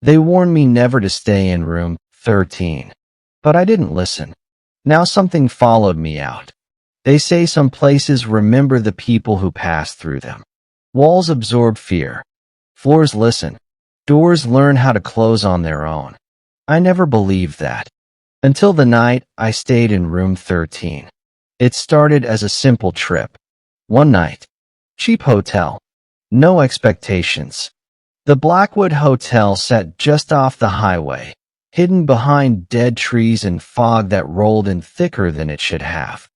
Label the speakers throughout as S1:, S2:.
S1: They warned me never to stay in room 13. But I didn't listen. Now something followed me out. They say some places remember the people who pass through them. Walls absorb fear. Floors listen. Doors learn how to close on their own. I never believed that. Until the night I stayed in room 13. It started as a simple trip. One night. Cheap hotel. No expectations. The Blackwood Hotel sat just off the highway, hidden behind dead trees and fog that rolled in thicker than it should have.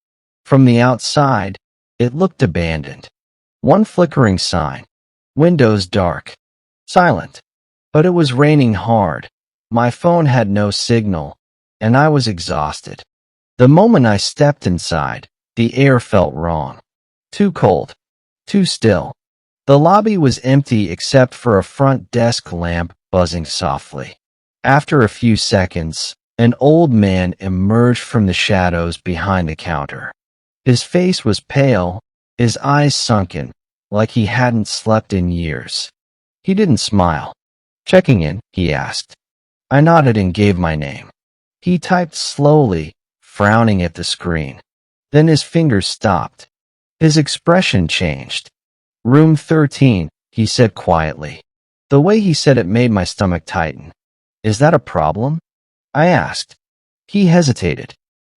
S1: From the outside, it looked abandoned. One flickering sign. Windows dark. Silent. But it was raining hard. My phone had no signal, and I was exhausted. The moment I stepped inside, the air felt wrong. Too cold. Too still. The lobby was empty except for a front desk lamp buzzing softly. After a few seconds, an old man emerged from the shadows behind the counter. His face was pale, his eyes sunken, like he hadn't slept in years. He didn't smile. "Checking in?" he asked. I nodded and gave my name. He typed slowly, frowning at the screen. Then his fingers stopped. His expression changed. "Room 13, he said quietly. The way he said it made my stomach tighten. "Is that a problem?" I asked. He hesitated,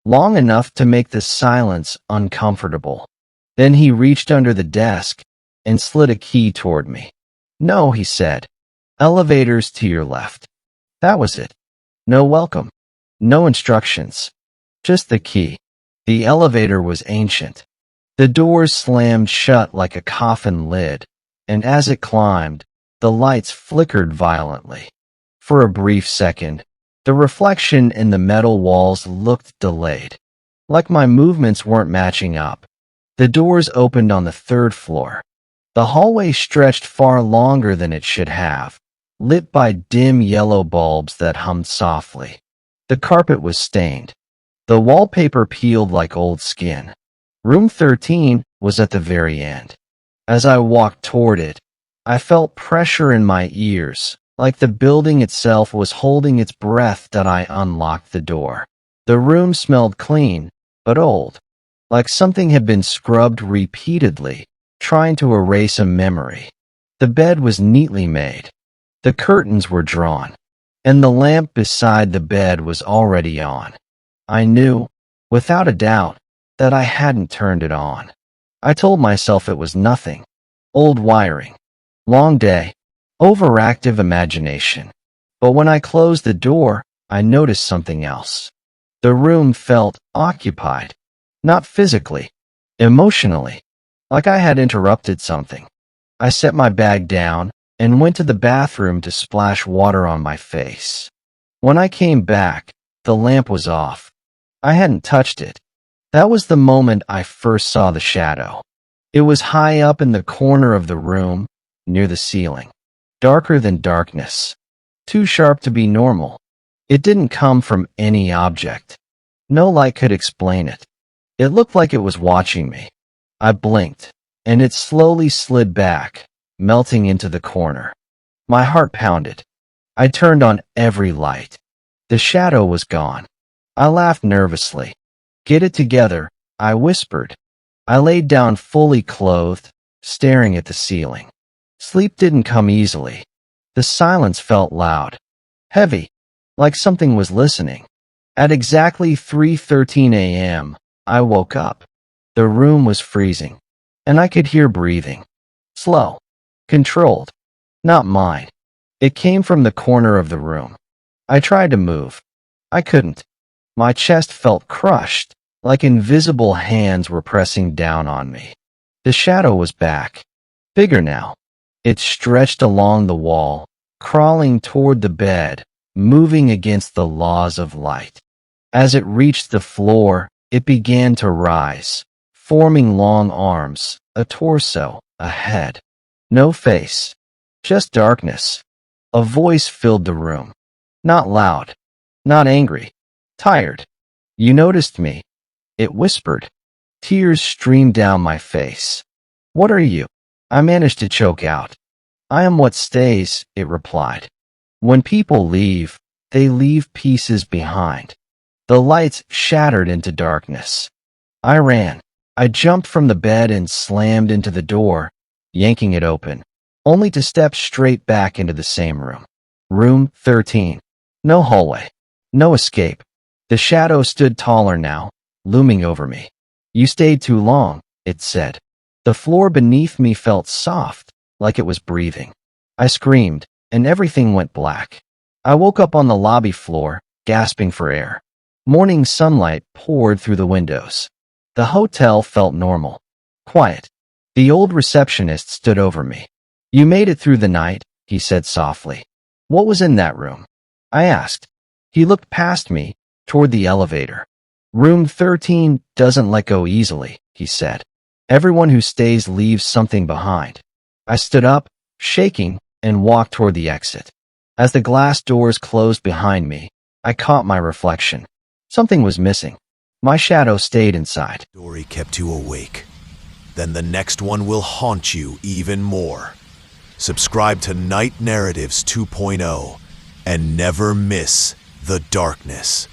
S1: long enough to make the silence uncomfortable. Then he reached under the desk and slid a key toward me. "No," he said. "Elevators to your left." That was it. No welcome. No instructions. Just the key. The elevator was ancient. The doors slammed shut like a coffin lid, and as it climbed, the lights flickered violently. For a brief second, the reflection in the metal walls looked delayed, like my movements weren't matching up. The doors opened on the third floor. The hallway stretched far longer than it should have, lit by dim yellow bulbs that hummed softly. The carpet was stained. The wallpaper peeled like old skin. Room 13 was at the very end. As I walked toward it, I felt pressure in my ears, like the building itself was holding its breath that I unlocked the door. The room smelled clean, but old, like something had been scrubbed repeatedly, trying to erase a memory. The bed was neatly made. The curtains were drawn, and the lamp beside the bed was already on. I knew, without a doubt, that I hadn't turned it on. I told myself it was nothing. Old wiring. Long day. Overactive imagination. But when I closed the door, I noticed something else. The room felt occupied. Not physically. Emotionally. Like I had interrupted something. I set my bag down and went to the bathroom to splash water on my face. When I came back, the lamp was off. I hadn't touched it. That was the moment I first saw the shadow. It was high up in the corner of the room, near the ceiling. Darker than darkness. Too sharp to be normal. It didn't come from any object. No light could explain it. It looked like it was watching me. I blinked, and it slowly slid back, melting into the corner. My heart pounded. I turned on every light. The shadow was gone. I laughed nervously. "Get it together," I whispered. I laid down fully clothed, staring at the ceiling. Sleep didn't come easily. The silence felt loud, heavy, like something was listening. At exactly 3:13 a.m., I woke up. The room was freezing, and I could hear breathing. Slow, controlled, not mine. It came from the corner of the room. I tried to move. I couldn't. My chest felt crushed, like invisible hands were pressing down on me. The shadow was back, bigger now. It stretched along the wall, crawling toward the bed, moving against the laws of light. As it reached the floor, it began to rise, forming long arms, a torso, a head. No face, just darkness. A voice filled the room. Not loud, not angry, tired. "You noticed me," it whispered. Tears streamed down my face. "What are you?" I managed to choke out. "I am what stays," it replied. When people leave, they leave pieces behind. The lights shattered into darkness. I ran. I jumped from the bed and slammed into the door, yanking it open, only to step straight back into the same room. Room 13. No hallway. No escape. The shadow stood taller now, looming over me. You stayed too long, it said. The floor beneath me felt soft, like it was breathing. I screamed, and everything went black. I woke up on the lobby floor, gasping for air. Morning sunlight poured through the windows. The hotel felt normal, quiet. The old receptionist stood over me. You made it through the night, he said softly. What was in that room? I asked. He looked past me, toward the elevator. Room 13 doesn't let go easily, he said. Everyone who stays leaves something behind. I stood up, shaking, and walked toward the exit. As the glass doors closed behind me, I caught my reflection. Something was missing. My shadow stayed inside.
S2: Story kept you awake. Then the next one will haunt you even more. Subscribe to Night Narratives 2.0 and never miss the darkness.